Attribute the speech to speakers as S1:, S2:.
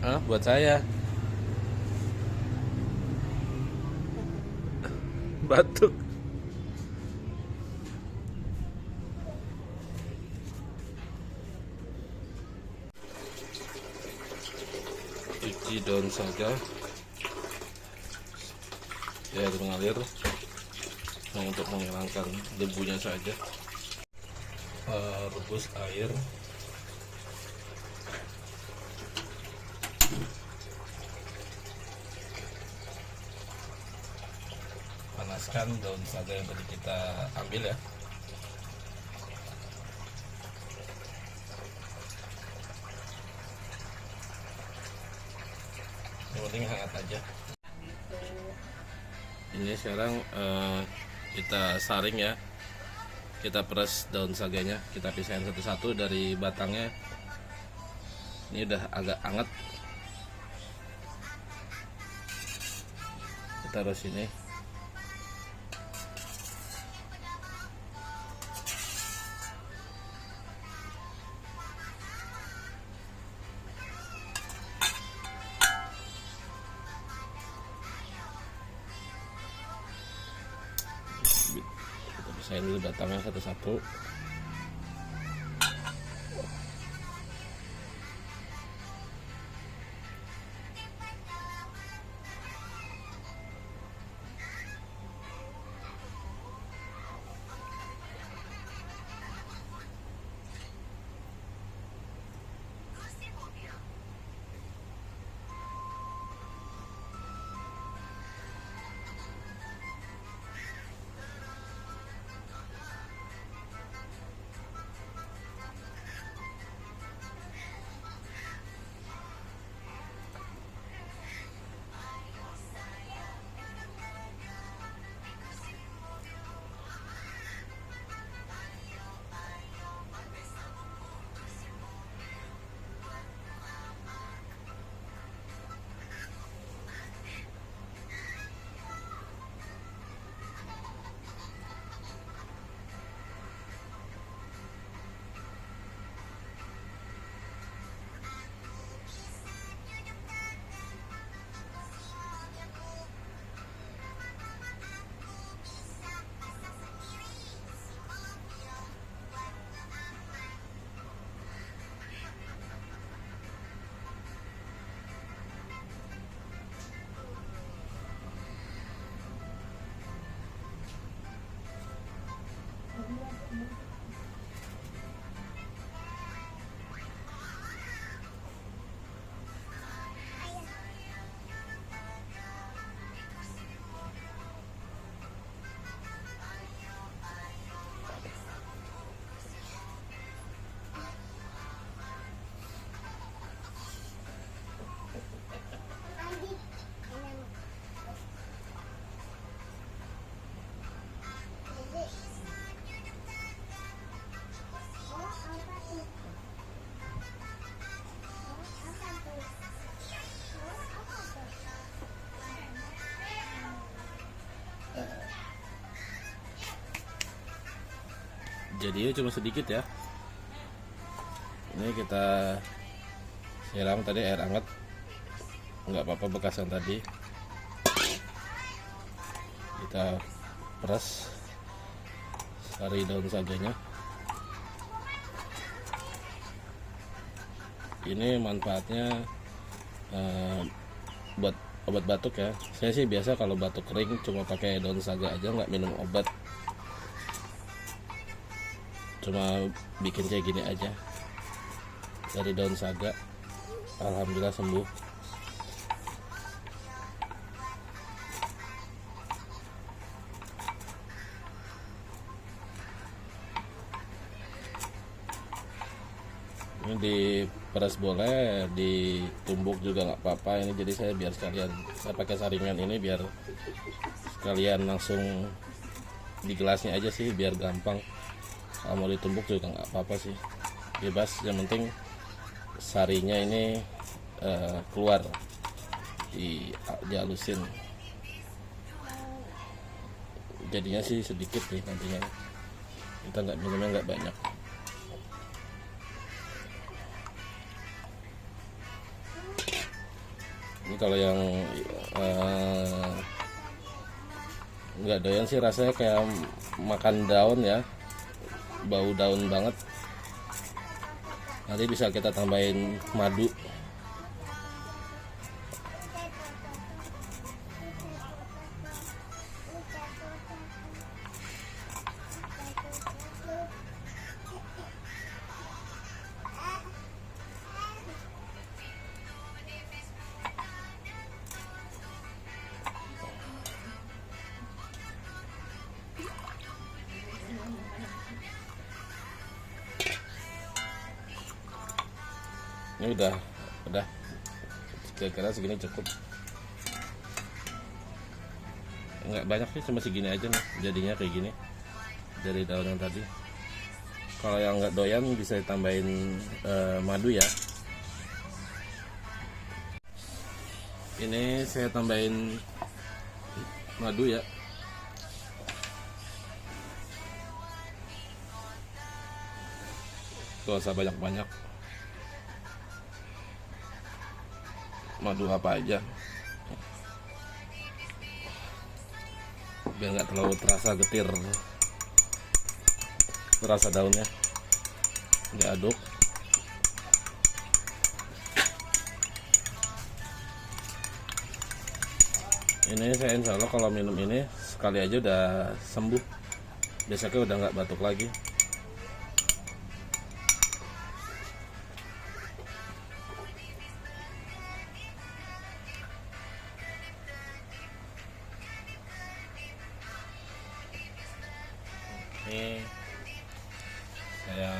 S1: Buat saya batuk. Cuci daun saga air mengalir untuk menghilangkan debunya saja. Rebus air, panaskan daun saga yang tadi kita ambil ya. Yang penting hangat aja. Ini sekarang kita saring ya, kita peras daun saganya, kita pisahin satu-satu dari batangnya. Ini udah agak hangat, kita taruh sini. Kita pisahin dulu batangnya satu-satu. Jadinya cuma sedikit ya. Ini kita siram tadi air hangat, nggak apa-apa bekasan tadi. Kita peras sari daun saganya. Ini manfaatnya buat obat batuk ya. Saya sih biasa kalau batuk kering cuma pakai daun saga aja, nggak minum obat. Cuma bikin kayak gini aja dari daun saga, alhamdulillah sembuh. Ini diperas boleh, ditumbuk juga nggak apa-apa. Ini jadi saya biar sekalian, saya pakai saringan ini biar sekalian langsung di gelasnya aja sih, biar gampang. Kalau mau ditumbuk juga nggak apa-apa sih, bebas. Yang penting sarinya ini keluar, dihalusin. Jadinya sih sedikit nih nantinya, kita nggak minumnya nggak banyak. kalau yang nggak doyan sih rasanya kayak makan daun ya, bau daun banget. Nanti bisa kita tambahin madu. Ini udah kira-kira segini cukup, nggak banyak sih, cuma segini aja nih jadinya kayak gini dari daun yang tadi. Kalau yang nggak doyan bisa tambahin madu ya. Ini saya tambahin madu ya. Gak usah banyak-banyak, madu apa aja biar nggak terlalu terasa getir, terasa daunnya. Diaduk. Ini saya insya Allah kalau minum ini sekali aja udah sembuh, besoknya udah nggak batuk lagi. Ini saya